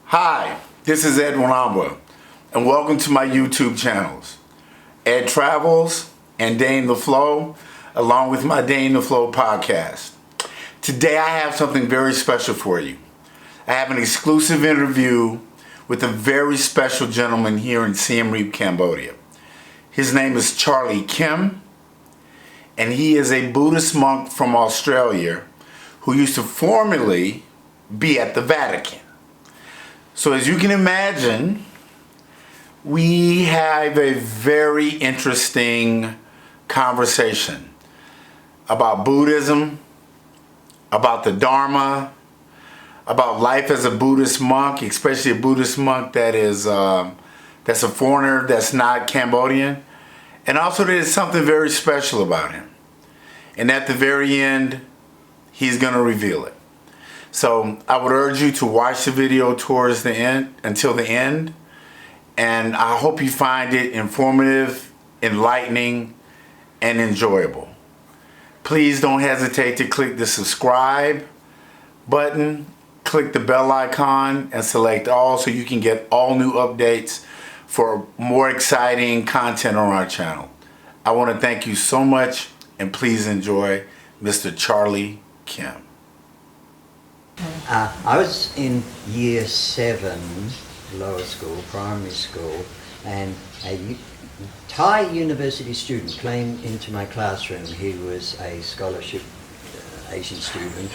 Hi, this is Ed Wanamba, and welcome to my YouTube channels, Ed Travels and Day in the Flow, along with my Day in the Flow podcast. Today I have something very special for you. I have an exclusive interview with a very special gentleman here in Siem Reap, Cambodia. His name is Charlekym, and he is a Buddhist monk from Australia who used to formerly be at the Vatican. So as you can imagine, we have a very interesting conversation about Buddhism, about the Dharma, about life as a Buddhist monk, especially a Buddhist monk that is that's a foreigner, that's not Cambodian. And also there's something very special about him. And at the very end, he's going to reveal it. So I would urge you to watch the video towards the end, until the end. And I hope you find it informative, enlightening, and enjoyable. Please don't hesitate to click the subscribe button, click the bell icon, and select all so you can get all new updates for more exciting content on our channel. I want to thank you so much, and please enjoy Mr. Charlekym. I was in year 7, lower school, primary school, and a Thai university student came into my classroom. He was a scholarship Asian student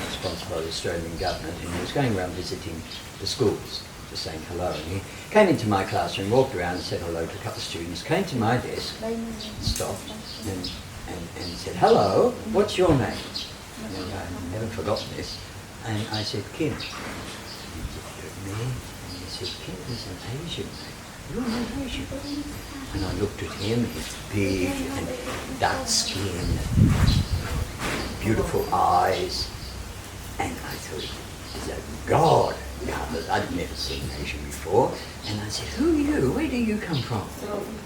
sponsored by the Australian government, and he was going around visiting the schools, just saying hello. And he came into my classroom, walked around and said hello to a couple of students, came to my desk, stopped and said, "Hello, what's your name?" And I've never forgotten this. And I said, "Kim." And he looked at me and he said, "Kim is an Asian name. You're not Asian." And I looked at him, he's big and dark skin, beautiful eyes. And I thought, he's a god. I'd never seen an Asian before. And I said, "Who are you? Where do you come from?"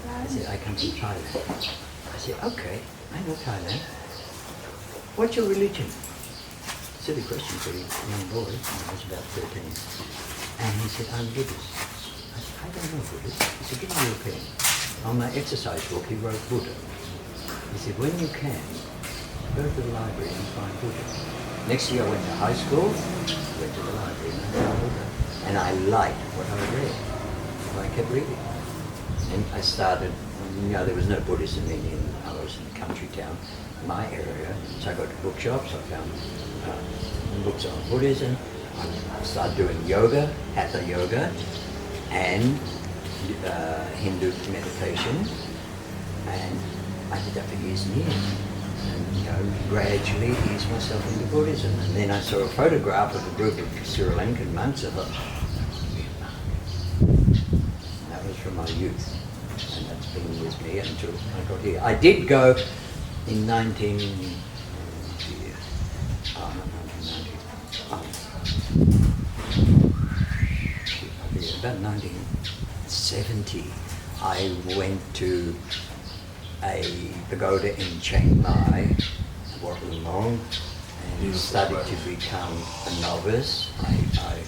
I said, "I come from Thailand." I said, "Okay, I know Thailand. What's your religion?" Silly question for a young boy. I was about 13. And he said, "I'm Buddhist." I said, "I don't know Buddhist." He said, "Give me your pen." On my exercise book, he wrote Buddha. He said, "When you can, go to the library and find Buddha." Next year I went to high school, went to the library and I found Buddha. And I liked what I read. So I kept reading. And I started, there was no Buddhism I was in a country town, my area. So I got to bookshops, I found books on Buddhism. I started doing yoga, Hatha yoga, and Hindu meditation. And I did that for years and years. And gradually eased myself into Buddhism. And then I saw a photograph of a group of Sri Lankan monks. I thought, and that was from my youth. And that's been with me until I got here. I did go in about 1970, I went to a pagoda in Chiang Mai, Wat Lumong, and studied to become a novice. I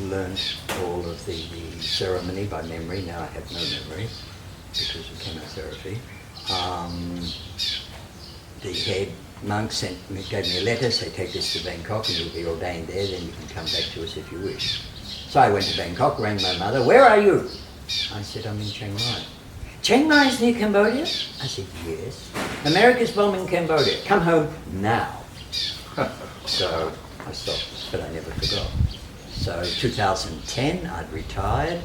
learned all of the ceremony by memory. Now I have no memory because of chemotherapy. The head monk gave me a letter, said, "Take this to Bangkok and you'll be ordained there, then you can come back to us if you wish." So I went to Bangkok, rang my mother, "Where are you?" I said, "I'm in Chiang Mai." "Chiang Mai is near Cambodia?" I said, "Yes." "America's bombing Cambodia. Come home now." So I stopped, but I never forgot. So 2010, I'd retired.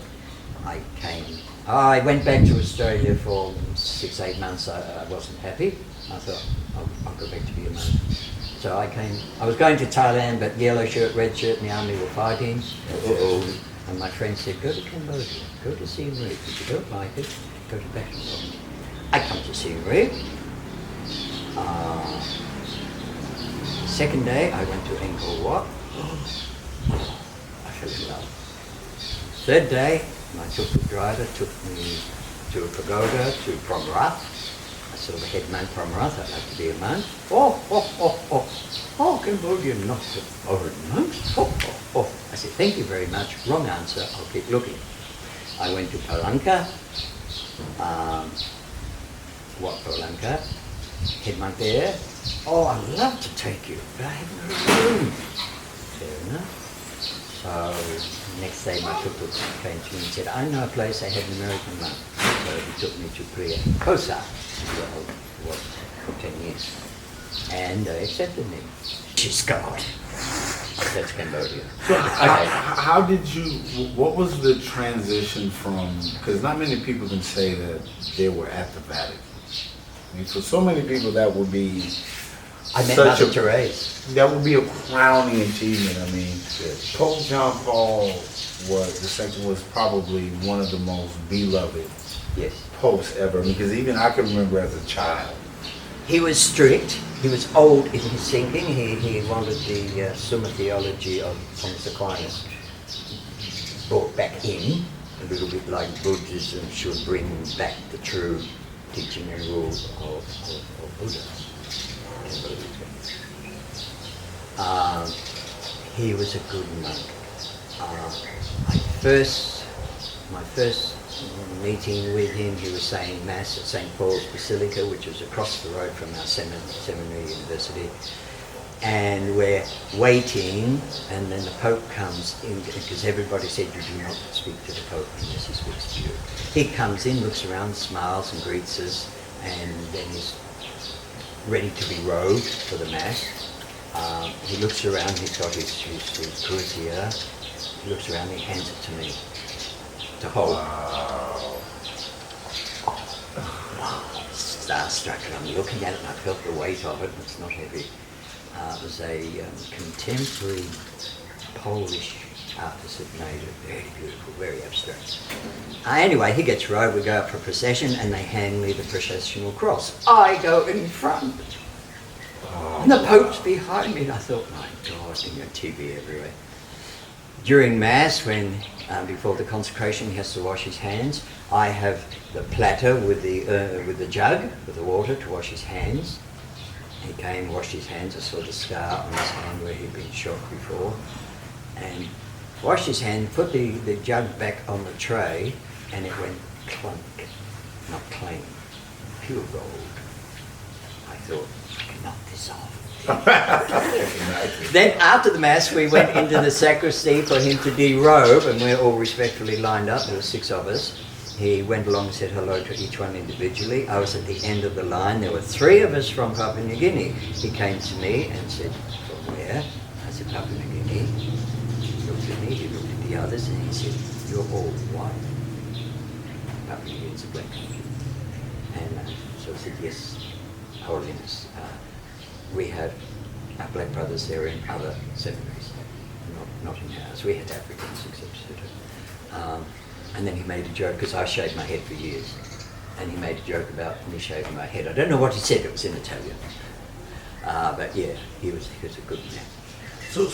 I went back to Australia for 6-8 months. I wasn't happy. I thought, I'll go back to be a monk. So I was going to Thailand, but yellow shirt, red shirt, and the army were fighting. And my friend said, "Go to Cambodia, go to Siem Reap. If you don't like it, go to Bangkok." I come to Siem Reap. Second day, I went to Angkor Wat. I fell in love. Third day, my tuk-tuk driver took me to a pagoda, to Promrat. I saw the head monk Promrat. I'd like to be a monk. Oh, Cambodian, not the foreign monks. I said, thank you very much. Wrong answer. I'll keep looking. I went to Palanka. What Palanka? Head monk there. Oh, I'd love to take you, but I haven't got a room. Fair enough. So next day my tuk-tuk came to me and said, I know a place I had an American monk. So he took me to Priya Kosa, where I was for 10 years. And they accepted me. She's God. That's Cambodia. So how did you, what was the transition from, because not many people can say that they were at the Vatican. I mean, for so many people that would be I met Mother Teresa. That would be a crowning achievement. I mean, Pope John Paul II was probably one of the most beloved popes ever, because even I can remember as a child. He was strict. He was old in his thinking. He wanted the Summa theology of Thomas Aquinas brought back in, a little bit like Buddhism should bring back the true teaching and rules of Buddha. He was a good monk. My first meeting with him, he was saying Mass at St. Paul's Basilica, which was across the road from our seminary university. And we're waiting, and then the Pope comes in, because everybody said you do not speak to the Pope unless he speaks to you. He comes in, looks around, smiles and greets us, and then he's ready to be robed for the Mass. He looks around, he's got his crucier. He looks around, he hands it to me to hold. Wow. Starstruck, and I'm looking at it, and I felt the weight of it, and it's not heavy. It was a contemporary Polish artist that made it very beautiful, very abstract. Anyway, he gets robed, we go up for a procession, and they hand me the processional cross. I go in front. And the Pope's behind me, and I thought, my God, you know, TV everywhere. During Mass, when before the consecration he has to wash his hands, I have the platter with the jug with the water to wash his hands. He came, washed his hands. I saw the scar on his hand where he'd been shot before, and washed his hand, put the jug back on the tray, and it went clunk, not clang, pure gold. I thought, I can knock this off. Then after the Mass we went into the sacristy for him to derobe, and we're all respectfully lined up. There were 6 of us. He went along and said hello to each one individually. I was at the end of the line. There were 3 of us from Papua New Guinea. He came to me and said, from where? I said, Papua New Guinea. He looked at me, he looked at the others, and he said, you're all white. Papua New Guinea is a black country. And so I said, yes, Holiness. We have our black brothers there in other seminaries, not in ours. We had Africans except Suda. And then he made a joke, because I shaved my head for years, and he made a joke about me shaving my head. I don't know what he said, it was in Italian. But yeah, he was a good man. So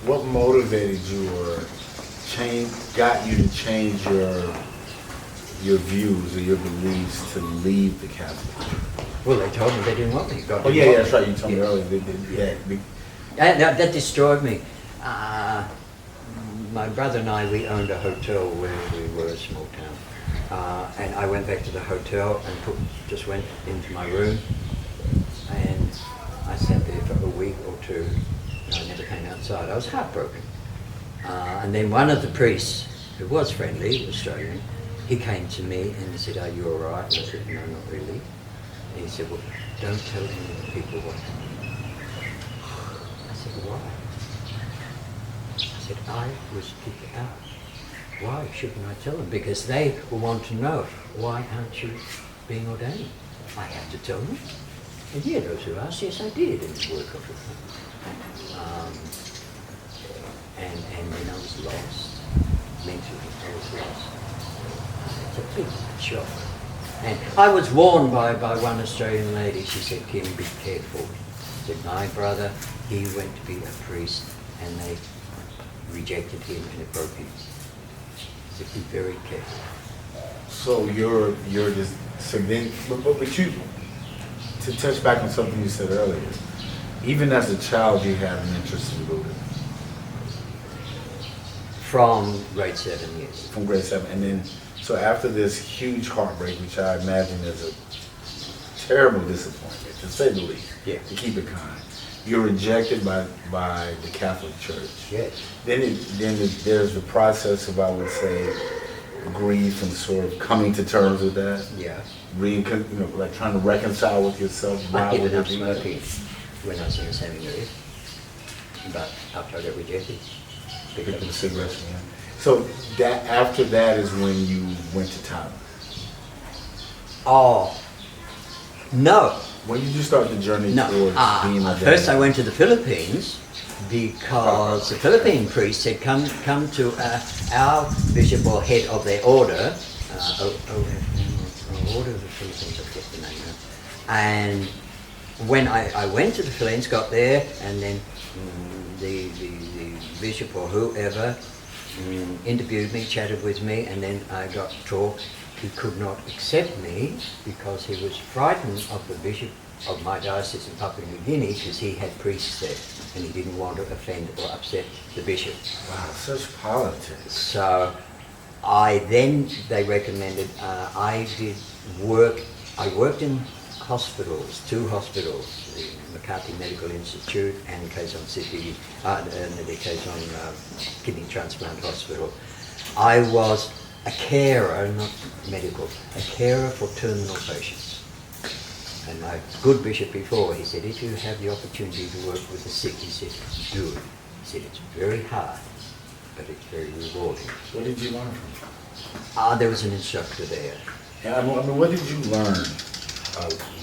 what motivated you or got you to change your views or your beliefs to leave the Catholic Church? Well, they told me they didn't want me. That's right. You told me earlier. That destroyed me. My brother and I, we owned a hotel where we were a small town. And I went back to the hotel and just went into my room. And I sat there for a week or 2. And I never came outside. I was heartbroken. And then one of the priests, who was friendly, Australian, he came to me and he said, are you all right? And I said, no, not really. And he said, well, don't tell any of the people what happened. I said, why? I said, I was kicked out. Why shouldn't I tell them? Because they will want to know, why aren't you being ordained? I have to tell them. And yeah, those who asked, yes, I did, in the work of the thing. And then I was lost. Mentally, I was lost. It's a big shock. And I was warned by one Australian lady. She said, Kim, be careful. She said, my brother, he went to be a priest and they rejected him and it broke him. She said, be very careful. So you're just, so then, but you, to touch back on something you said earlier, Even as a child, you had an interest in Buddhism. From grade 7, yes. From grade 7, and then so after this huge heartbreak, which I imagine is a terrible disappointment, to say the least, Yeah. to keep it kind, you're rejected by the Catholic Church. Yes. Then there's the process of, I would say, grief and sort of coming to terms with that. Yeah. Like trying to reconcile with yourself. I would given it up be? smoking when I was in the seminary, but after I got rejected, picked up Picking the cigarettes cigarettes. again. So that after that is when you went to Thailand. Oh, no. When did you start the journey No, towards being a first I went to the Philippines because the Philippine priest said, come to our bishop or head of their order, order of the Philippines, I forget the name now. And when I went to the Philippines, got there, and then the bishop or whoever interviewed me, chatted with me, and then I got to talk. He could not accept me because he was frightened of the bishop of my diocese in Papua New Guinea because he had priests there and he didn't want to offend or upset the bishop. Wow, such politics. So they recommended, I worked in hospitals, 2 hospitals, the McCarthy Medical Institute and Quezon City, the Quezon Kidney Transplant Hospital. I was a carer, not medical, a carer for terminal patients. And my good bishop before, he said, if you have the opportunity to work with the sick, he said, do it. He said, it's very hard, but it's very rewarding. What did you learn from? There was an instructor there. Yeah, I mean, what did you learn?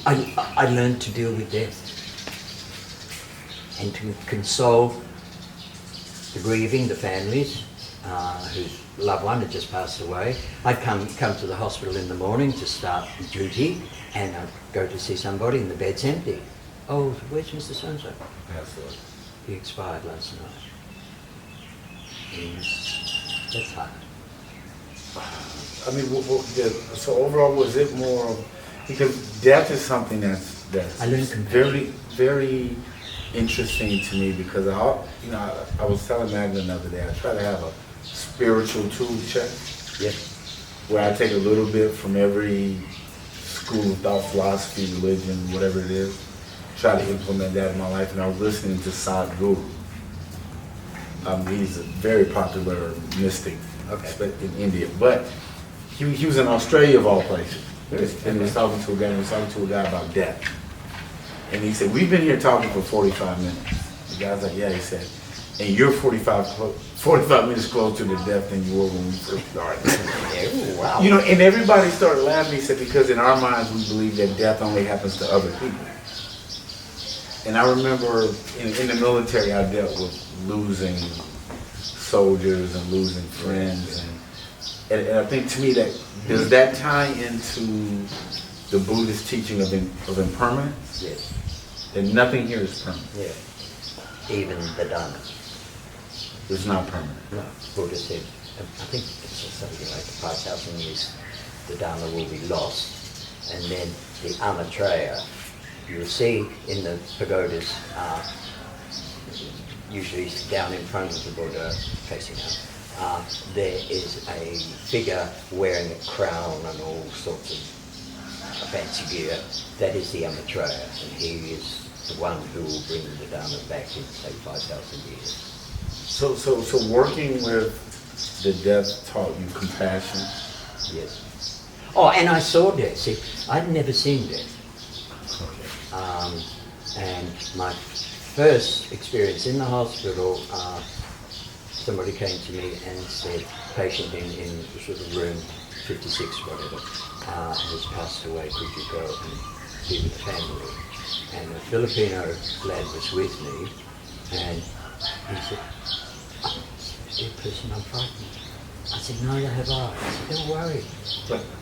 I learned to deal with death and to console the grieving, the families whose loved one had just passed away. I'd come to the hospital in the morning to start duty, and I'd go to see somebody and the bed's empty. Oh, where's Mr. So-and-so? Absolutely. He expired last night. And that's hard. I mean, so overall, was it more because death is something that's I learned very, very interesting to me because I was telling Magda the other day, I try to have a spiritual tool check. Yes. Where I take a little bit from every school of thought, philosophy, religion, whatever it is, try to implement that in my life. And I was listening to Sadhguru. He's a very popular mystic in India, but he was in Australia of all places. And he was talking to a guy about death. And he said, we've been here talking for 45 minutes. The guy's like, yeah, he said, and you're 45 minutes closer to death than you were when we first started. Yeah, wow. And everybody started laughing. He said, because in our minds we believe that death only happens to other people. And I remember in the military I dealt with losing soldiers and losing friends. And I think to me does that tie into the Buddhist teaching of impermanence? Yes. That nothing here is permanent. Yeah. Even the Dharma. It's not permanent. No. Buddha said, I think it's something like 5,000 years, the Dharma will be lost. And then the Amatreya, you'll see in the pagodas, usually down in front of the Buddha, facing out, there is a figure wearing a crown and all sorts of fancy gear. That is the Amatreya, and he is the one who will bring the Dharma back in, say, 5,000 years. So working with the death taught you compassion? Yes. Oh, and I saw death. See, I'd never seen death. And my first experience in the hospital, somebody came to me and said, patient in sort of room 56, whatever, has passed away, could you go and be with the family? And a Filipino lad was with me, and he said, dead person, I'm frightened. I said, neither have I. I said, don't worry,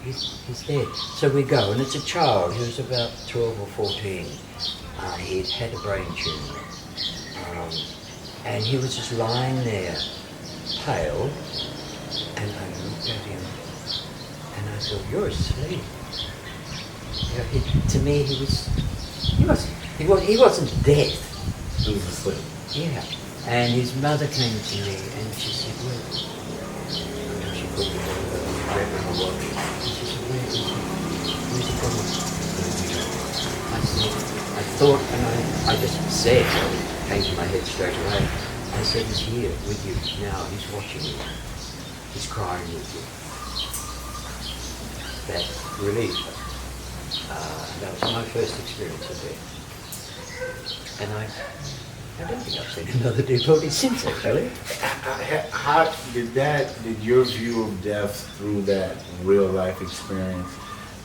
he's dead. So we go, and it's a child, he was about 12 or 14. He'd had a brain tumour. And he was just lying there, pale, and I looked at him, and I thought, you're asleep. To me, he wasn't dead. He was asleep. Yeah. And his mother came to me and she said, "Where?" And she put the reverend on watch. And she said, "Where's he gone?" I thought, and I just said, it came to my head straight away. I said, "He's here with you now. He's watching you. He's crying with you." That relief. That was my first experience of death. And I don't think I've seen another devotee since, actually. How did your view of death through that real life experience,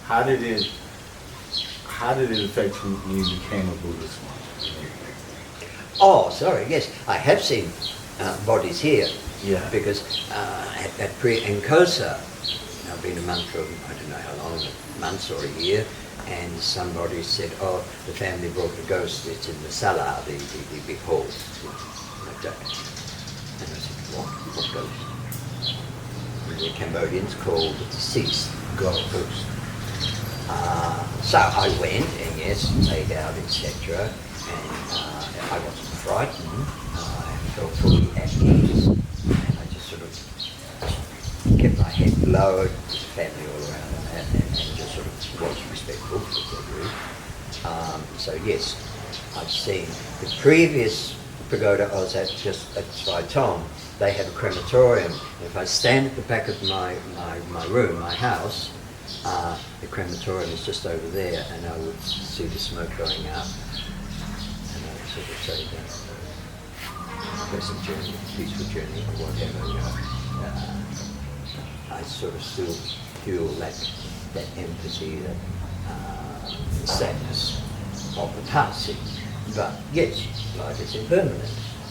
how did it affect you when you became a Buddhist monk? Oh, sorry, yes. I have seen bodies here. Yeah. Because at pre-Nkosa, I've been a monk for, I don't know how long, months or a year, and somebody said, "Oh, the family brought the ghost, it's in the sala, the big hall." Like that. And I said, What ghost?" And the Cambodians called the deceased ghost. So I went, and yes, laid out, etc. And I wasn't frightened. I felt fully at ease. And I just sort of kept my head lowered, with the family all around, and just sort of was respectful, which I do. So yes, I've seen the previous pagoda I was at, just at Svai Tong. They have a crematorium. And if I stand at the back of my room, my house, the crematorium is just over there, and I would see the smoke going out, and I would sort of say that pleasant journey, peaceful journey, or whatever. I sort of still feel that empathy, that sadness of the passing. But yes, life is impermanent.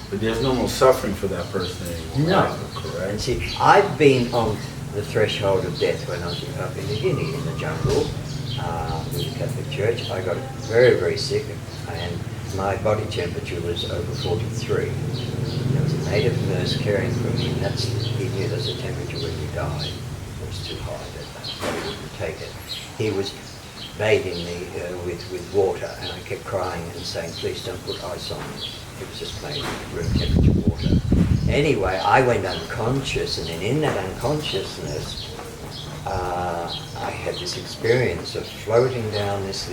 But there's no more suffering for that person anymore. No. Correct? And see, I've been on the threshold of death when I was in Papua New Guinea in the jungle with the Catholic Church. I got very, very sick, and my body temperature was over 43. There was a native nurse caring for me, and he knew there's a temperature when you die. It was too high, that the body wouldn't take it. He was bathing me with water, and I kept crying and saying, "Please don't put ice on me." It was just plain room temperature water. Anyway, I went unconscious, and then in that unconsciousness, I had this experience of floating down this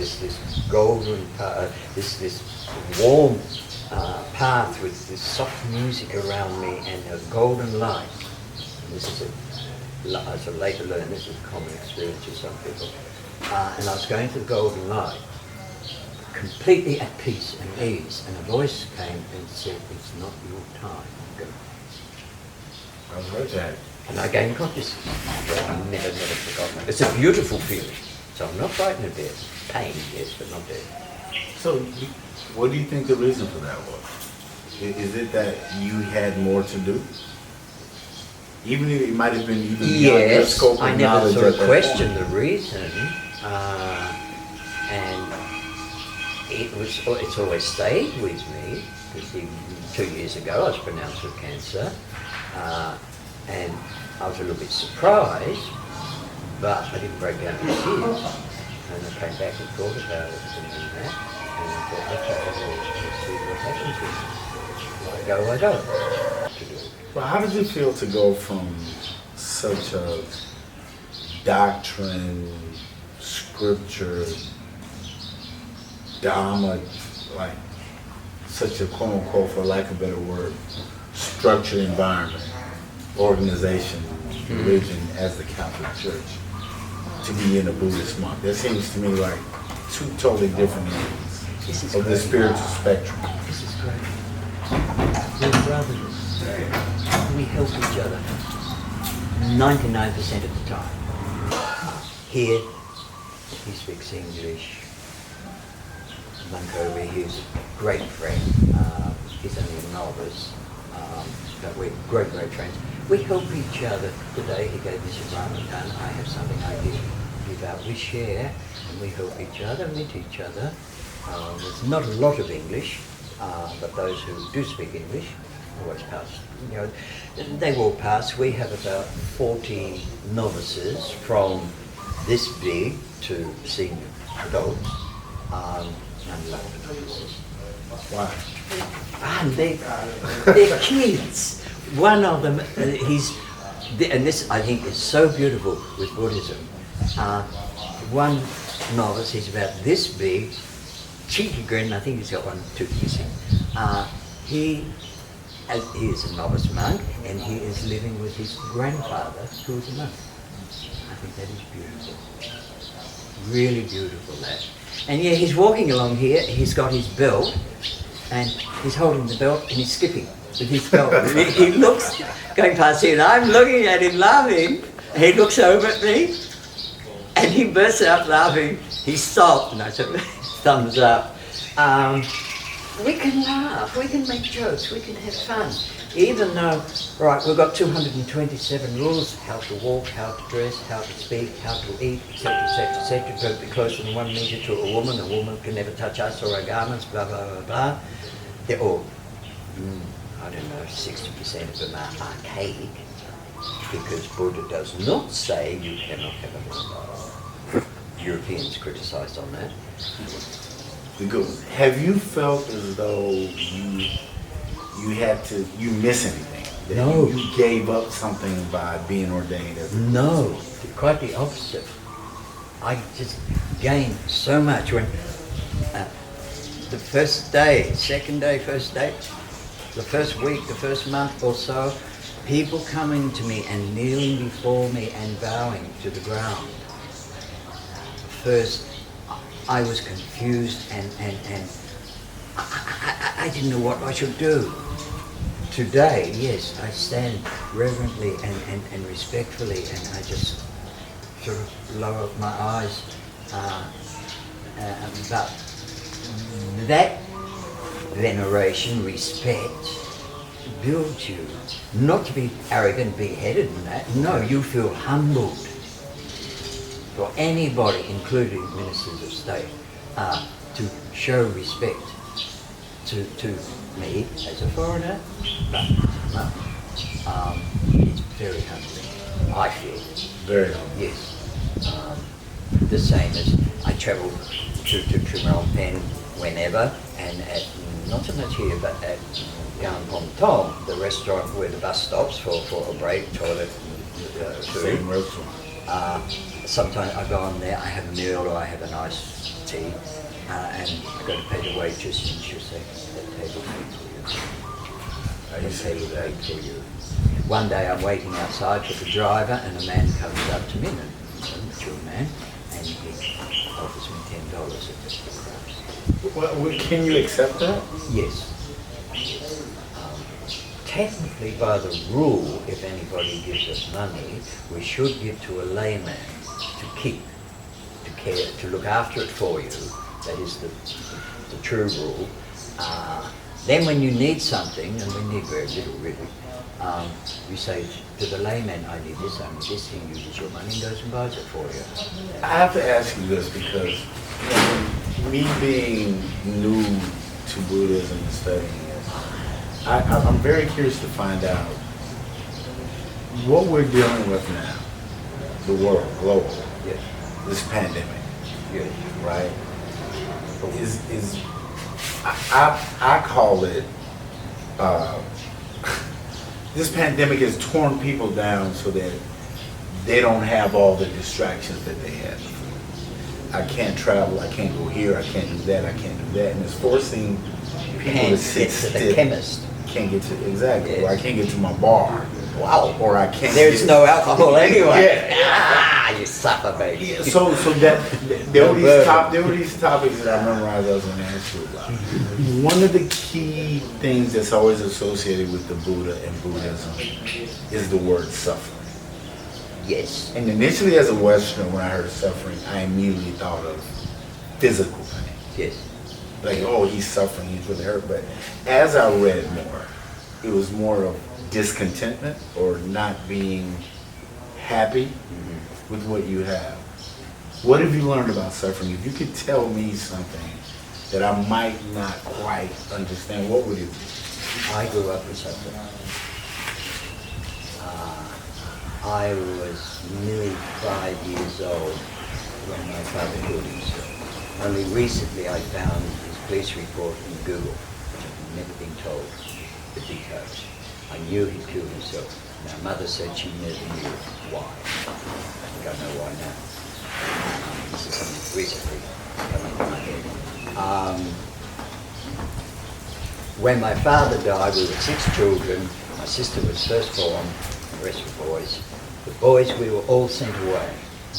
golden, this warm path with this soft music around me and a golden light. And this is as I later learned, this is a common experience for some people. And I was going to the golden light, completely at peace and ease, and a voice came and said, "It's not your time, go." I heard that. And I gained consciousness. I've never forgotten it. It's a beautiful feeling. So I'm not frightened of death. Pain, yes, but not death. So, what do you think the reason for that was? Is it that you had more to do? Even if it might have been even beyond your scope of knowledge. I never sort of at that questioned point. the reason. And it's always stayed with me, because 2 years ago I was pronounced with cancer, and I was a little bit surprised, but I didn't break down in tears. And I came back and thought about it and that, and I thought, okay, well, let's see what happens here. I go. Well, how does it feel to go from such a doctrine, scripture, Dharma, like such a quote unquote, for lack of a better word, structured environment, organization, religion as the Catholic Church, to be in a Buddhist monk? That seems to me like two totally different ends of the spiritual spectrum. This is great. We're brothers. We help each other 99% of the time. Here, he speaks English. Monk over here is a great friend. He's only a novice, but we're great friends. We help each other. Today he gave me some Ramadan. I have something I give out. We share and we help each other, meet each other. There's not a lot of English, but those who do speak English always pass. You know, they walk past. We have about 40 novices from this big to senior adults. Why? And they're kids. One of them, and this I think is so beautiful with Buddhism. One novice, he's about this big, cheeky grin, I think he's got one tooth missing. He is a novice monk, and he is living with his grandfather, who is a monk. I think that is beautiful. Really beautiful, that. And yeah, he's walking along here, he's got his belt, and he's holding the belt, and he's skipping with his belt. he looks, going past here, and I'm looking at him laughing, and he looks over at me, and he bursts out laughing. He stopped, and I said, thumbs up. We can laugh, we can make jokes, we can have fun. Even though, right, we've got 227 rules, how to walk, how to dress, how to speak, how to eat, etc., etc., etc. Don't be closer than 1 metre to a woman can never touch us or our garments, blah, blah, blah, blah. They're all, I don't know, 60% of them are archaic, because Buddha does not say you cannot have a mobile. Europeans criticised on that. Have you felt as though you miss anything? That No. You gave up something by being ordained as a No, quite the opposite. I just gained so much when the first day, second day, first day, the first week, the first month or so, people coming to me and kneeling before me and bowing to the ground. First, I was confused and I didn't know what I should do. Today, yes, I stand reverently and respectfully, and I just sort of lower my eyes. But that veneration, respect, builds you. Not to be arrogant, big-headed and that. No, you feel humbled. For anybody, including ministers of state, to show respect to me as a foreigner, but no, it's very humbling. I feel very humbling. Yes, the same as I travel to Phnom Penh whenever, and at not so much here, but at Gan Pom Tom, the restaurant where the bus stops for a break, toilet, food. Same restaurant. Sometimes I go on there, I have a meal or I have a nice tea, and I go to pay the waitress, and she'll say, that table paid for you. That table paid for you. One day I'm waiting outside for the driver, and a man comes up to me, and he's a mature man, and he offers me $10 if it's Well, can you accept that? Yes. Technically, by the rule, if anybody gives us money, we should give to a layman to keep, to care, to look after it for you. That is the true rule. Then when you need something, and we need very little really, you say to the layman, I need this, he uses your money and goes and buys it for you. I have to ask you this because, me being new to Buddhism and studying it, I'm very curious to find out what we're dealing with now, the world, global, Yes. this pandemic, Yes. right? I call it, this pandemic has torn people down so that they don't have all the distractions that they had before. I can't travel, I can't go here, I can't do that, I can't do that, and it's forcing people to sit Get to the still. chemist. Can't get to, exactly, Yes. or I can't get to my bar. Wow. Or I can't There's get, no alcohol anyway. Yeah. You suffer, baby. Yeah, so there were these topics that I memorized I was going to ask you about. One of the key things that's always associated with the Buddha and Buddhism is the word suffering. Yes. And initially as a Westerner, when I heard suffering, I immediately thought of physical pain. Yes. Like, oh, he's suffering, he's really hurt. But as I read more, it was more of discontentment or not being happy with what you have. What have you learned about suffering? If you could tell me something that I might not quite understand, what would it be? I grew up with suffering. I was nearly 5 years old when my father killed himself. Only recently I found his police report in Google, which I've never been told the details. I knew he killed himself. Now, Mother said she never knew why. I think I know why now. This is something recently come into my head. When my father died, we were 6 children. My sister was first born, the rest were boys. The boys, we were all sent away.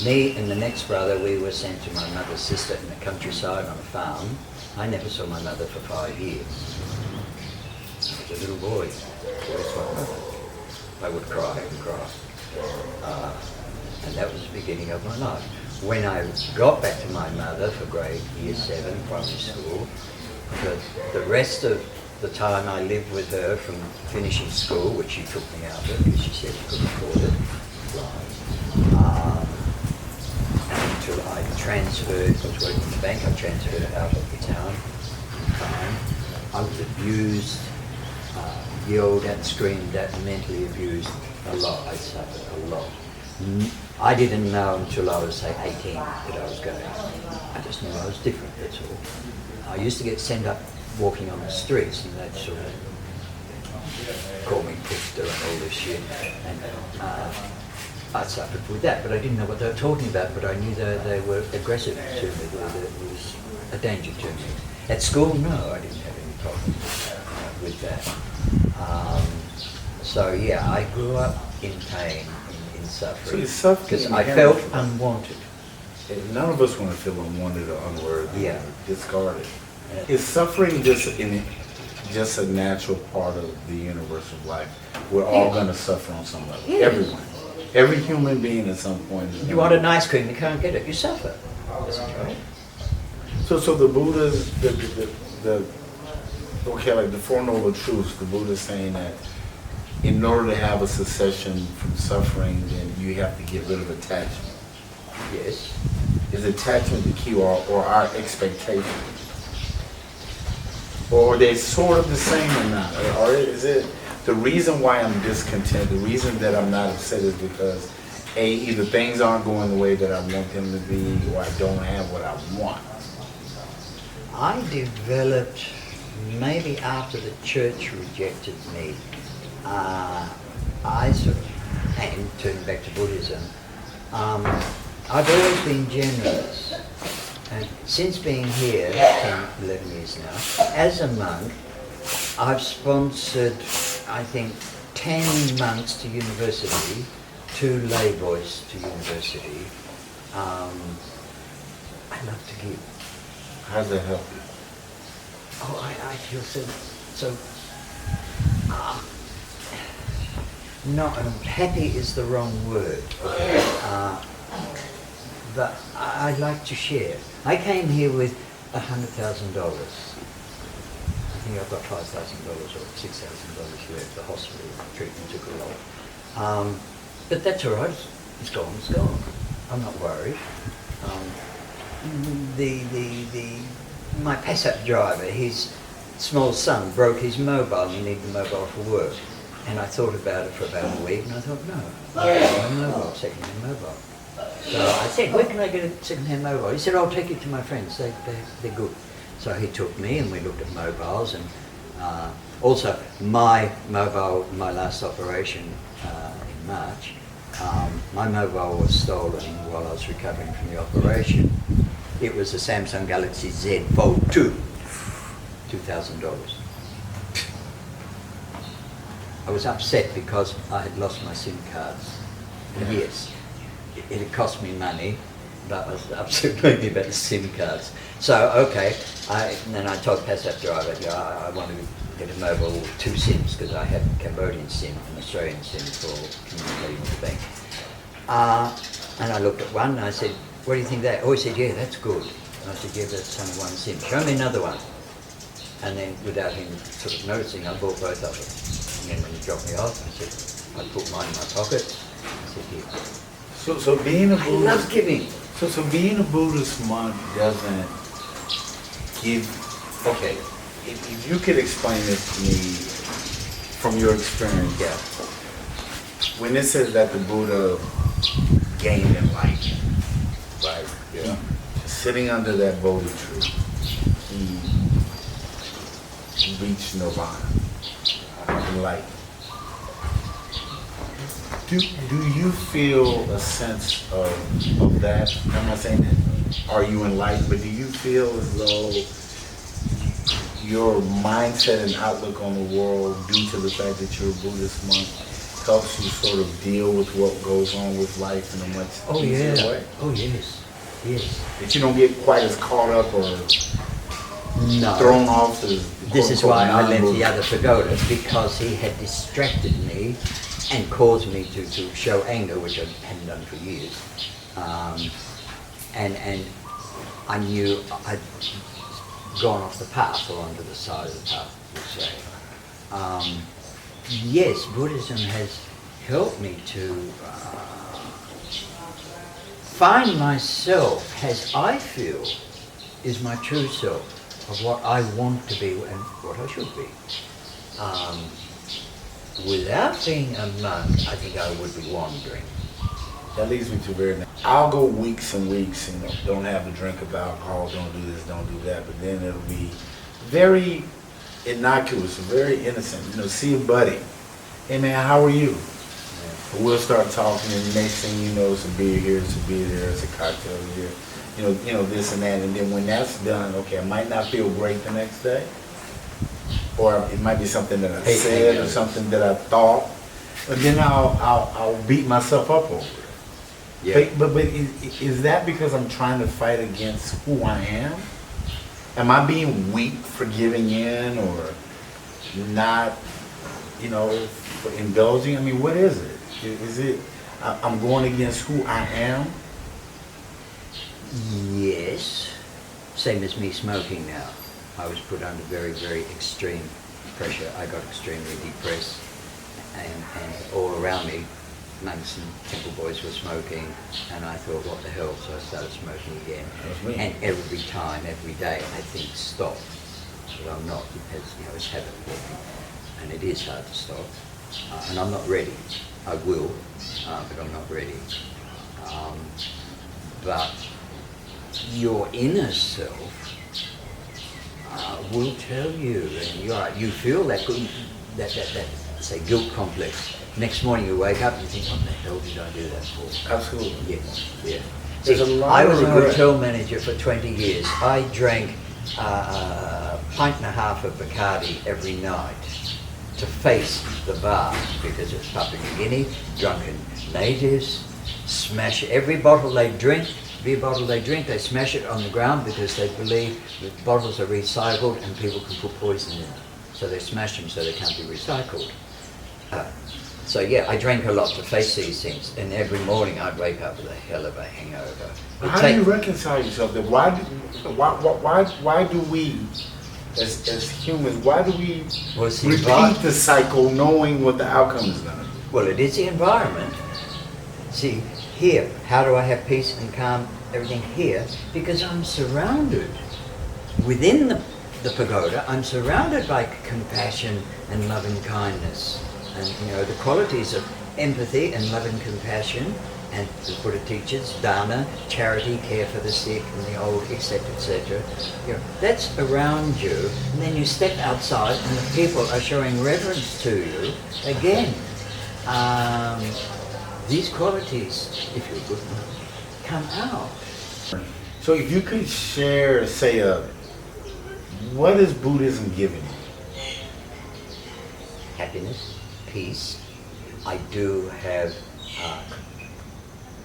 Me and the next brother, we were sent to my mother's sister in the countryside on a farm. I never saw my mother for 5 years. I was a little boy. Where's my mother? I would cry and cry. And that was the beginning of my life. When I got back to my mother for grade year 7, primary school, the rest of the time I lived with her from finishing school, which she took me out of because she said she couldn't afford it, until I transferred, I was working in the bank, I transferred out of the town in time. I was abused, yelled at, screamed at, mentally abused a lot. I suffered a lot. I didn't know until I was, say, 18 that I was gay. I just knew I was different, that's all. I used to get sent up walking on the streets and they'd sort of call me Puster and all this shit. And I suffered with that, but I didn't know what they were talking about, but I knew they were aggressive to me, that it was a danger to me. At school, no, I didn't have any problems with that. So yeah, I grew up in pain, in suffering. So you suffered because I felt unwanted. None of us want to feel unwanted or unworthy or discarded. Yeah. Is suffering just a natural part of the universe of life? We're all going to suffer on some level. Yes. Everyone. Every human being at some point. You want an ice cream, you can't get it, you suffer. That's right. So the Buddha's, like the Four Noble Truths, the Buddha's saying that in order to have a cessation from suffering, then you have to get rid of attachment. Yes. Is attachment the key, or our expectations? Or are they sort of the same or not? Or is it the reason why I'm discontent, the reason that I'm not upset is because either things aren't going the way that I want them to be, or I don't have what I want? I developed, maybe after the church rejected me, I sort of, and turning back to Buddhism, I've always been generous. And since being here, 10, 11 years now, as a monk, I've sponsored, I think, 10 monks to university, 2 lay boys to university. I love to give. How does that help you? Oh, I feel so not happy is the wrong word. But I like to share. I came here with $100,000. I think I've got $5,000 or $6,000 left. The hospital treatment took a lot. But that's all right. It's gone. It's gone. I'm not worried. My pass-up driver, his small son broke his mobile and he needed the mobile for work. And I thought about it for about a week and I thought, no, I want a mobile, second-hand mobile. So I said, where can I get a second-hand mobile? He said, I'll take you to my friends, they're good. So he took me and we looked at mobiles and also my mobile, my last operation in March, my mobile was stolen while I was recovering from the operation. It was a Samsung Galaxy Z Fold 2, $2,000. I was upset because I had lost my SIM cards. And yes, it had cost me money, but I was upset mainly about the SIM cards. So, okay, and then I told Pass-Up driver, I want to get a mobile with 2 SIMs because I have a Cambodian SIM and Australian SIM for communicating with the bank. And I looked at one and I said, what do you think of that? Oh, he said, yeah, that's good. And I said, yeah, that's only 1 SIM. Show me another one. And then without him sort of noticing, I bought both of them. And then when he dropped me off, I said, I put mine in my pocket. I said, here. So being a Buddhist, I love giving. So being a Buddhist monk doesn't give. Okay, if you could explain this to me from your experience. Yeah. When it says that the Buddha gained enlightenment, right? Yeah. Just sitting under that Bodhi tree, he reached nirvana, enlightenment. Do you feel a sense of that? I'm not saying that are you enlightened, but do you feel as though your mindset and outlook on the world, due to the fact that you're a Buddhist monk, helps you sort of deal with what goes on with life in a much easier way? Oh yes, yes. That you don't get quite as caught up or thrown off as... This is why I left the other pagoda, because he had distracted me and caused me to show anger, which I hadn't done for years. And I knew I'd gone off the path, or onto the side of the path, you say. Yes, Buddhism has helped me to find myself as I feel is my true self, of what I want to be and what I should be. Without being a monk, I think I would be wandering. That leads me to very nice. I'll go weeks and weeks and don't have a drink of alcohol, don't do this, don't do that, but then it'll be very innocuous, very innocent. See a buddy. Hey man, how are you? Yeah. We'll start talking, and the next thing you know, it's a beer here, it's a beer there, it's a cocktail here. This and that, and then when that's done, okay, I might not feel great the next day, or it might be something that I said or something that I thought, but then I'll beat myself up over it. Yeah. But is that because I'm trying to fight against who I am? Am I being weak for giving in, or not, for indulging? I mean, what is it? Is it I'm going against who I am? Yes, same as me smoking now. I was put under very, very extreme pressure. I got extremely depressed, and all around me, monks and temple boys were smoking, and I thought, what the hell? So I started smoking again. And every time, every day, I think, stop. But I'm not, because it's habit forming, and it is hard to stop. And I'm not ready. I will, but I'm not ready. But your inner self will tell you, and you feel that say guilt complex. Next morning you wake up and you think, what the hell did I do that for? Absolutely. Yes, yeah. There's a lot I was of a regret. hotel manager for 20 years. I drank a pint and a half of Bacardi every night to face the bar, because it's Papua New Guinea, drunken natives smash every bottle they drink. Beer bottle they drink, they smash it on the ground because they believe that bottles are recycled and people can put poison in them. So they smash them so they can't be recycled. So yeah, I drank a lot to face these things, and every morning I'd wake up with a hell of a hangover. How do you reconcile yourself? That why do we, as humans, why do we repeat the cycle knowing what the outcome is going to be? Well, it is the environment. See, here, how do I have peace and calm, everything here? Because I'm surrounded, within the pagoda, I'm surrounded by compassion and love and kindness. And the qualities of empathy and love and compassion, and the Buddha teaches, dana, charity, care for the sick and the old, etc., etc. That's around you, and then you step outside and the people are showing reverence to you. Again, these qualities, if you're good enough, come out. So if you could share, say, what is Buddhism giving you? Happiness, peace. I do have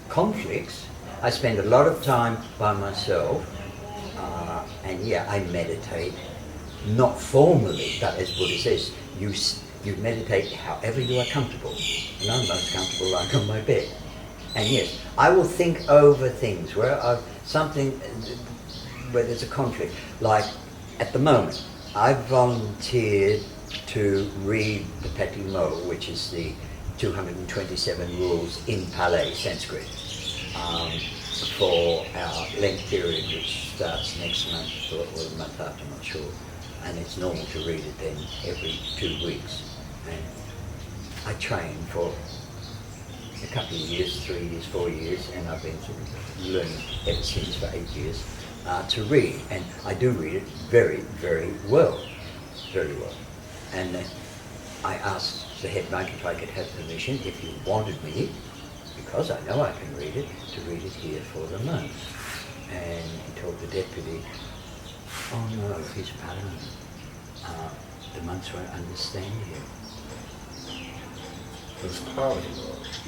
conflicts. I spend a lot of time by myself, and yeah, I meditate, not formally, but as Buddha says, you meditate however you are comfortable, and I'm most comfortable lying on my bed. And yes, I will think over things where there's a conflict. Like at the moment, I volunteered to read the Patimo, which is the 227 rules in Pali, Sanskrit, for our Lent period, which starts next month or the month after, I'm not sure. And it's normal to read it then every 2 weeks. And I trained for a couple of years, 3 years, 4 years, and I've been sort of learning ever since for 8 years. to read, and I do read it very, very well. Very well. And I asked the head monk if I could have permission, if he wanted me, because I know I can read it, to read it here for the monks. And he told the deputy, oh no, he's a paladin. The monks won't understand you. It's poverty.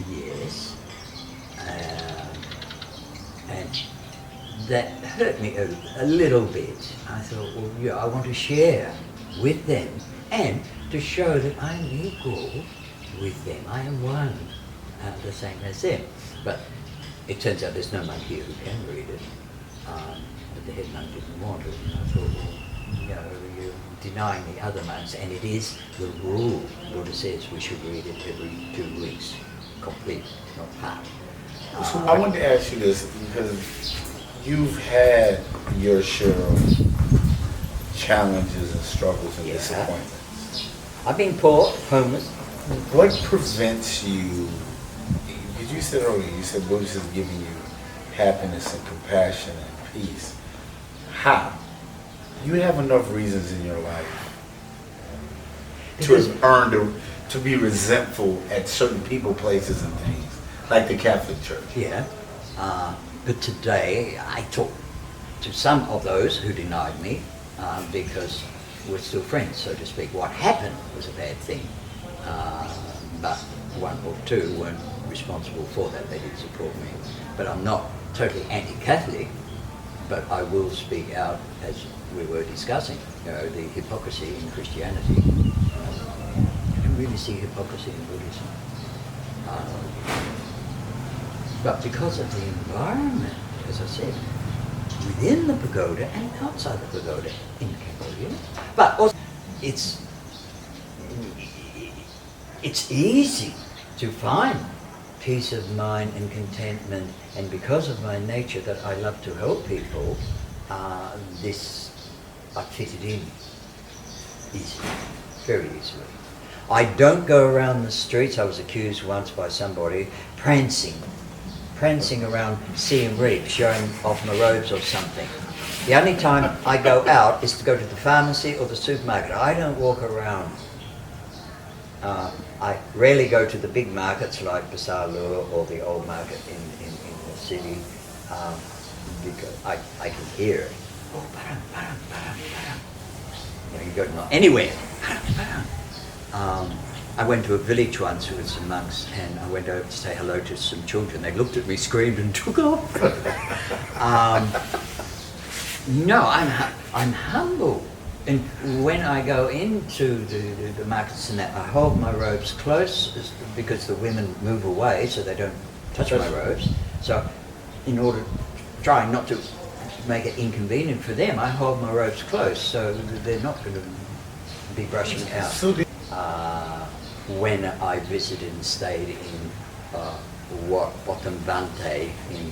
Yes. And that hurt me a little bit. I thought, well, yeah, I want to share with them and to show that I'm equal with them. I am one, the same as them. But it turns out there's no monk here who can read it. But the head monk didn't want it. And I thought, well, you know, you're denying the other monks, and it is the rule. Buddha says we should read it every 2 weeks, complete, not part. So I wanted to ask you this, because you've had your share of challenges and struggles and disappointments. I've been poor, homeless. What prevents you, because you said earlier, you said Buddhism is giving you happiness and compassion and peace. How? You have enough reasons in your life to have earned to be resentful at certain people, places, and things, like the Catholic Church. Yeah. But today I talk to some of those who denied me because we're still friends, so to speak. What happened was a bad thing, but one or two weren't responsible for that. They did support me. But I'm not totally anti-Catholic, but I will speak out, as we were discussing, you know, the hypocrisy in Christianity. I don't really see hypocrisy in Buddhism. But because of the environment, as I said, within the pagoda and outside the pagoda in Cambodia, but also it's easy to find peace of mind and contentment, and because of my nature that I love to help people, I fit it in easily, very easily. I don't go around the streets. I was accused once by somebody prancing around Siem Reap, showing off my robes or something. The only time I go out is to go to the pharmacy or the supermarket. I don't walk around. I rarely go to the big markets like Pasar Lur or the old market in the city because I can hear it. Oh, param, param, param, param. You know, you go to anywhere. Param, param. I went to a village once with some monks, and I went over to say hello to some children. They looked at me, screamed, and took off. No, I'm humble. And when I go into the markets and that, I hold my robes close because the women move away so they don't touch my robes. So in order, trying not to make it inconvenient for them, I hold my robes close so they're not going to be brushing out. When I visited and stayed in Wat Bottomvante in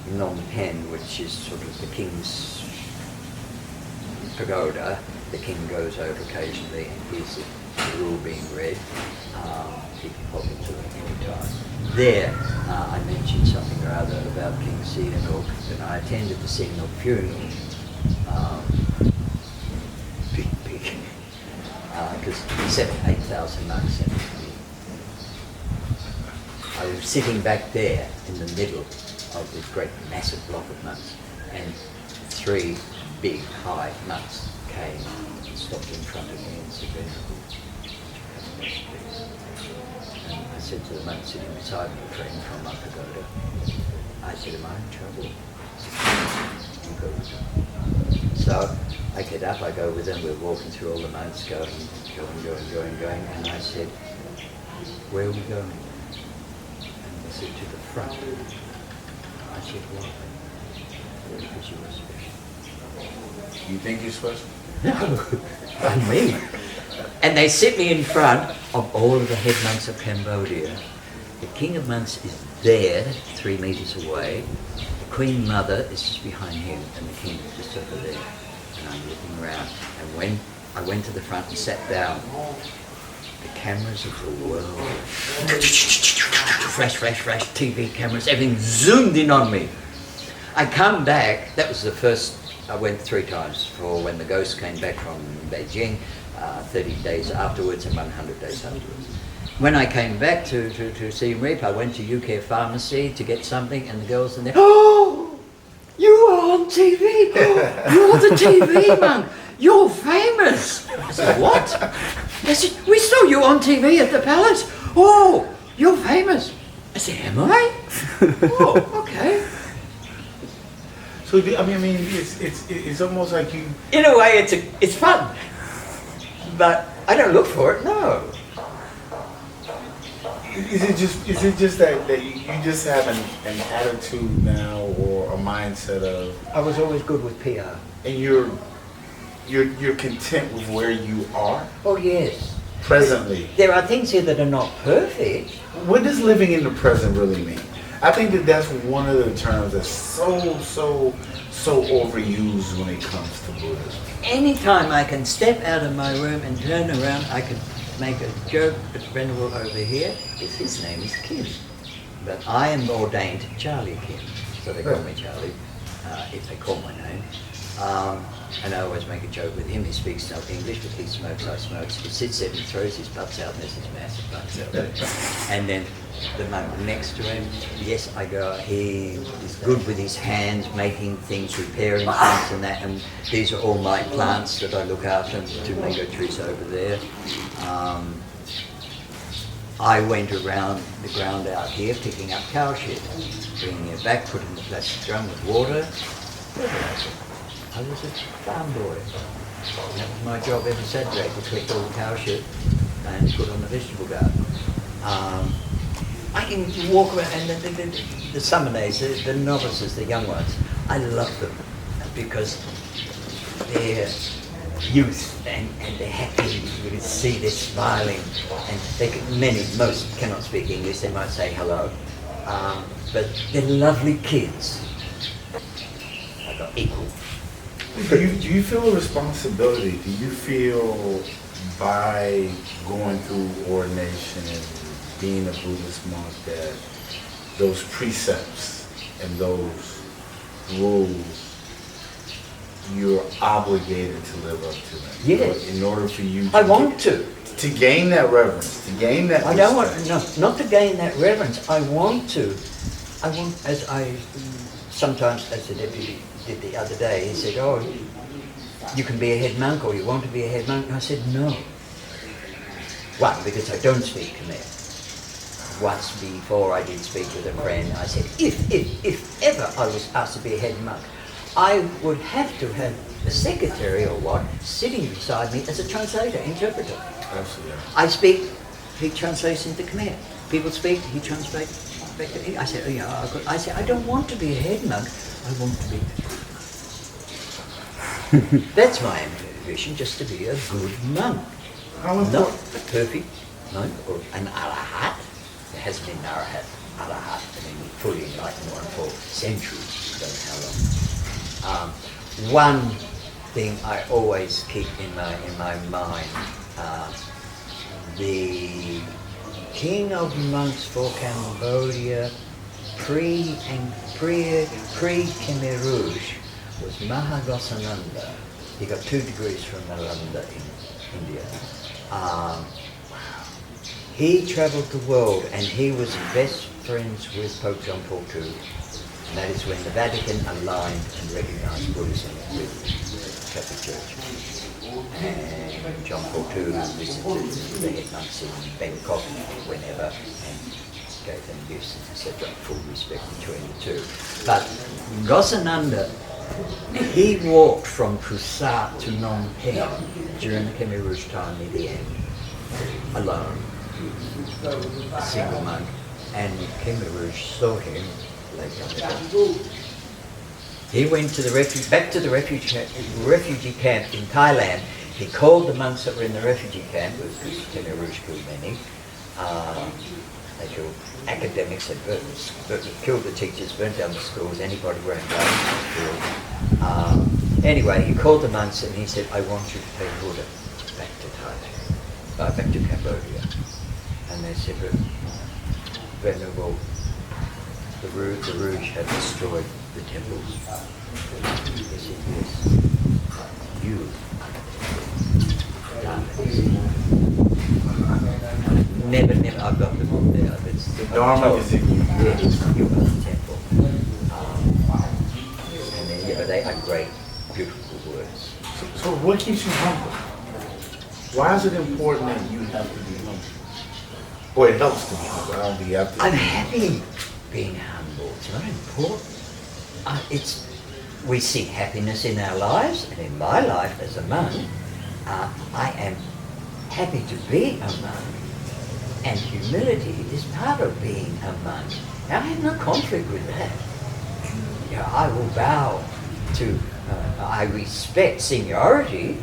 Phnom Penh, which is sort of the king's pagoda, the king goes over occasionally and hears the rule being read. He can pop into it any time. There, I mentioned something or other about King Sihanouk, and I attended the Sihanouk funeral. Big. Because 8,000 monks, and I was sitting back there in the middle of this great massive block of monks, and 3 big high monks came and stopped in front of me and said, and I said to the monk sitting beside me, a friend from my pagoda, I said, am I in trouble? You go with them. So I get up, I go with them, we're walking through all the monks, going, and I said, where are we going? And they said, to the front. I said, why? Because you were special. You think you're special? No, not me. And they sit me in front of all of the head monks of Cambodia. The king of monks is there, 3 meters away. The queen mother is just behind him, and the king is just over there. And I'm looking around. And when I went to the front and sat down, the cameras of the world, flash, TV cameras, everything zoomed in on me. I come back, that was the first I went 3 times for when the ghost came back from Beijing, 30 days afterwards and 100 days afterwards. When I came back to Siem Reap, I went to UK Pharmacy to get something, and the girls in there, oh, you are on TV. Oh, you're the TV monk. You're famous. I said, what? They said, we saw you on TV at the palace. Oh, you're famous. I said, am I? Oh, okay. So I mean, it's almost like you. In a way, it's fun, but I don't look for it. No. Is it just that you just have an attitude now or a mindset of? I was always good with PR. And you're content with where you are? Oh yes. Presently. There are things here that are not perfect. What does living in the present really mean? I think that's one of the terms that's so overused when it comes to Buddhism. Anytime I can step out of my room and turn around, I can make a joke with Venerable over here. His name is Kim, but I am ordained Charlekym, so they call me Charlie, if they call my name. And I always make a joke with him. He speaks no English, but he smokes, I smoke. He sits there and throws his butts out, and there's his massive butts out there. And then the monk next to him, yes, I go, he is good with his hands, making things, repairing things and that, and these are all my plants that I look after, 2 mango trees over there. I went around the ground out here picking up cow shit, bringing it back, putting in the plastic drum with water. I was a farm boy. And that was my job every Saturday, to collect all the cow shit and put on the vegetable garden. I can walk around, and the summonays, the novices, the young ones, I love them because they're youth and they're happy. You can see they're smiling, and most cannot speak English. They might say hello, but they're lovely kids. I got equal. Do you feel a responsibility? Do you feel by going through ordination and being a Buddhist monk that those precepts and those rules, you're obligated to live up to them? Yes. In order for you I want to gain that reverence, to gain that I don't want, not to gain that reverence. I want, as I sometimes, as the deputy did the other day, he said, oh, you can be a head monk, or you want to be a head monk. And I said, no. One, because I don't speak Khmer. Once before I did speak with a friend, I said, if ever I was asked to be a head monk, I would have to have a secretary or what sitting beside me as a translator, interpreter. Absolutely. I speak, he translates into Khmer. People speak, he translates back to English. I said, I don't want to be a head monk, I want to be. That's my ambition, just to be a good monk. Not a perfect monk or an arahat. There hasn't been an arahat, fully enlightened one for centuries, don't know how long. One thing I always keep in my mind, the king of monks for Cambodia pre-Khmer Rouge was Mahagosananda. He got 2 degrees from Nalanda in India. He travelled the world, and he was best friends with Pope John Paul II. And that is when the Vatican aligned and recognised Buddhism with the Catholic Church. And John Paul II visited the head monks in Bangkok whenever and gave them gifts, and said full respect between the two. But Gosananda, he walked from Pusat to Phnom Penh during the Khmer Rouge time near the end, alone, a single monk, and Khmer Rouge saw him later. He went to back to the refugee camp in Thailand. He called the monks that were in the refugee camp, because Khmer Rouge killed many. They killed academics, they killed the teachers, burnt down the schools, anybody wearing glasses was killed. Anyway, he called the monks and he said, I want you to take Buddha back to Thailand, back to Cambodia. And they said, but Venerable, the Rouge have destroyed the temples. He said, yes, you. Never, I've got the book there. The Dharma is in you. Yes, you are the temple. And then, yeah, but they are great, beautiful words. So what keeps you humble? Why is it important that you have to be humble? Or it helps to be humble. I don't think you have to. I'm happy being humble. It's not important. We seek happiness in our lives, and in my life as a monk, I am happy to be a monk. And humility is part of being a monk. Now, I have no conflict with that. You know, I will bow to, I respect seniority.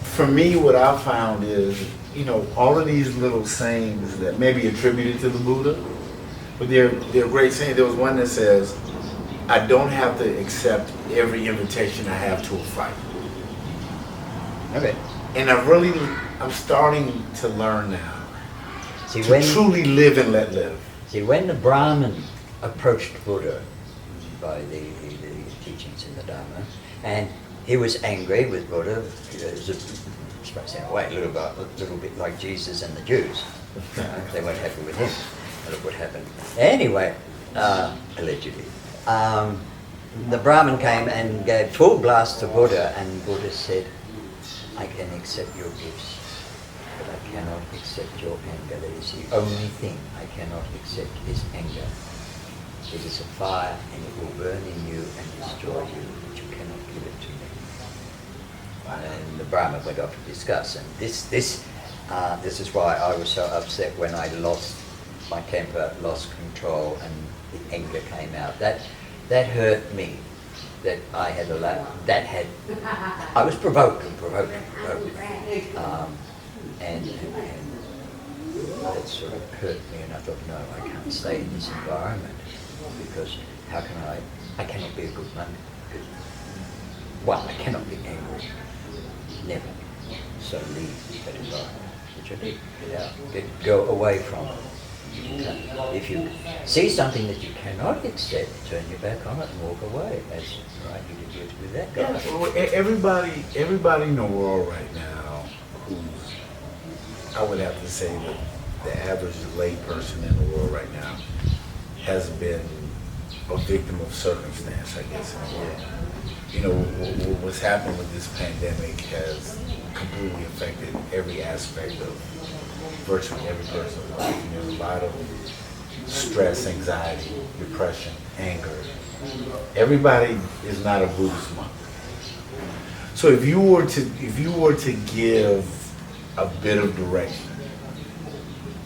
For me, what I found is, you know, all of these little sayings that may be attributed to the Buddha, but they're great sayings. There was one that says, I don't have to accept every invitation I have to a fight. Okay. And I'm starting to learn now. See, to truly live and let live. See, when the Brahmin approached Buddha by the teachings in the Dharma, and he was angry with Buddha, a little bit like Jesus and the Jews. They weren't happy with him. Look what happened. Anyway, allegedly. The Brahmin came and gave full blast to Buddha, and Buddha said, I can accept your gifts, but I cannot accept your anger. That is the only thing I cannot accept is anger. It is a fire and it will burn in you and destroy you, but you cannot give it to me. And the Brahmin went off to discuss, and this is why I was so upset when I lost my temper, lost control, and the anger came out. That hurt me. That I had I was provoked. And that sort of hurt me, and I thought, no, I can't stay in this environment, because how can I cannot be a good monk. I cannot be angry. Never. So leave that environment, which I did. Get out, go away from it. If you see something that you cannot accept, turn your back on it and walk away. That's right, you did with that guy. Yeah, well, everybody in the world right now who's, I would have to say that the average lay person in the world right now has been a victim of circumstance, I guess, in a way. You know, what's happened with this pandemic has completely affected every aspect of virtually every person's life. You know, there's a lot of stress, anxiety, depression, anger. Everybody is not a Buddhist monk. So if you were to give a bit of direction,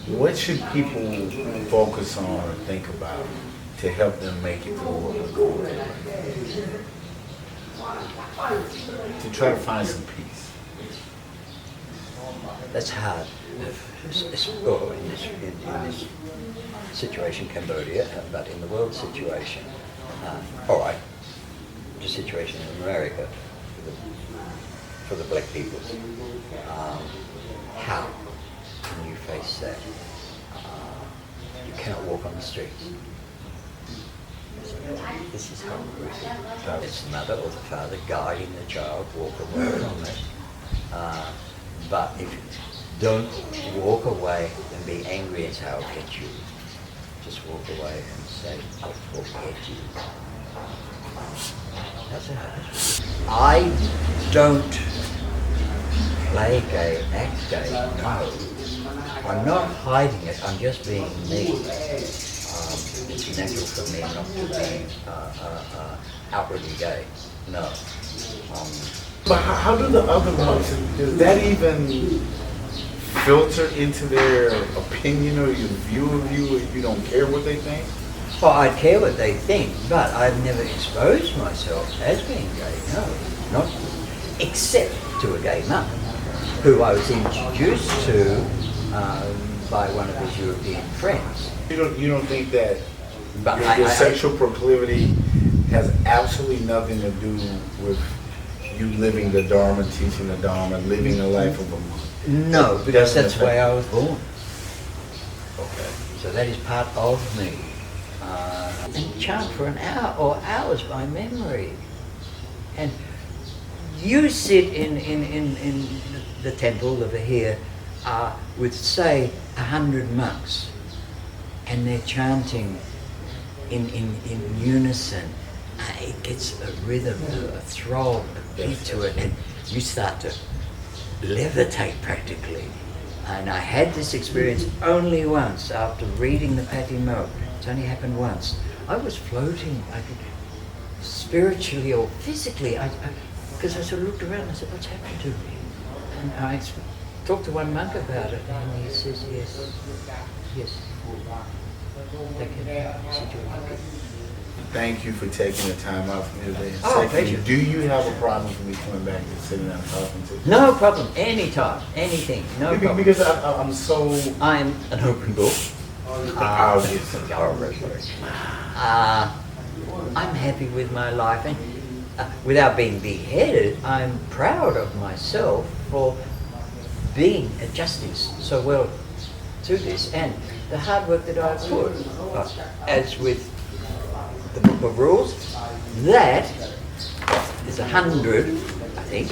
what should people focus on or think about to help them make it through what we're going through? To try to find some peace. That's hard. In this situation, Cambodia, but in the world situation, all right, the situation in America for the black people. How can you face that? You cannot walk on the streets. This is horrible. It's the mother or the father guiding the child, walk away from it. But if you don't walk away and be angry and say, I'll get you. Just walk away and say, I'll forget you. That's it. I don't play gay, act gay, no. I'm not hiding it, I'm just being me. It's natural for me not to be outwardly gay, no. But how do the other monks, does that even filter into their opinion or your view of you if you don't care what they think? Well, I care what they think, but I've never exposed myself as being gay, no. Not except to a gay monk, who I was introduced to by one of his European friends. You don't think that your sexual proclivity has absolutely nothing to do with you living the Dharma, teaching the Dharma, living a life of a monk? No, because that's the way I was born. Okay. So that is part of me. And chant for an hour or hours by memory. And you sit in the temple over here with, say, 100 monks, and they're chanting in unison. It gets a rhythm, a throb, a beat to it, and you start to levitate practically. And I had this experience only once after reading the Patimokkha. It's only happened once. I was floating, spiritually or physically, because I sort of looked around and I said, what's happened to me? And I talked to one monk about it, and he says, yes. Thank you for taking the time out from your day. Oh, pleasure. Do you have a problem for me coming back and sitting down and talking to you? No problem. Anytime. Anything. No problem. Because I'm so... I'm an open book. I'm happy with my life, and without being beheaded, I'm proud of myself for being adjusting so well to this, and the hard work that I put, as with the Book of Rules, that is 100, I think,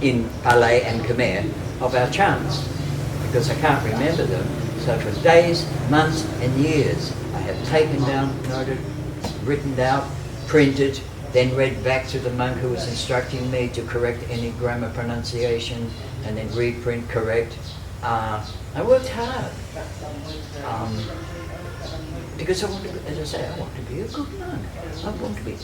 in Palay and Khmer of our chants, because I can't remember them. So for days, months and years, I have taken down, noted, written down, printed, then read back to the monk who was instructing me to correct any grammar pronunciation, and then reprint, correct. I worked hard. Because I want to, as I say, I want to be a good monk. I want to be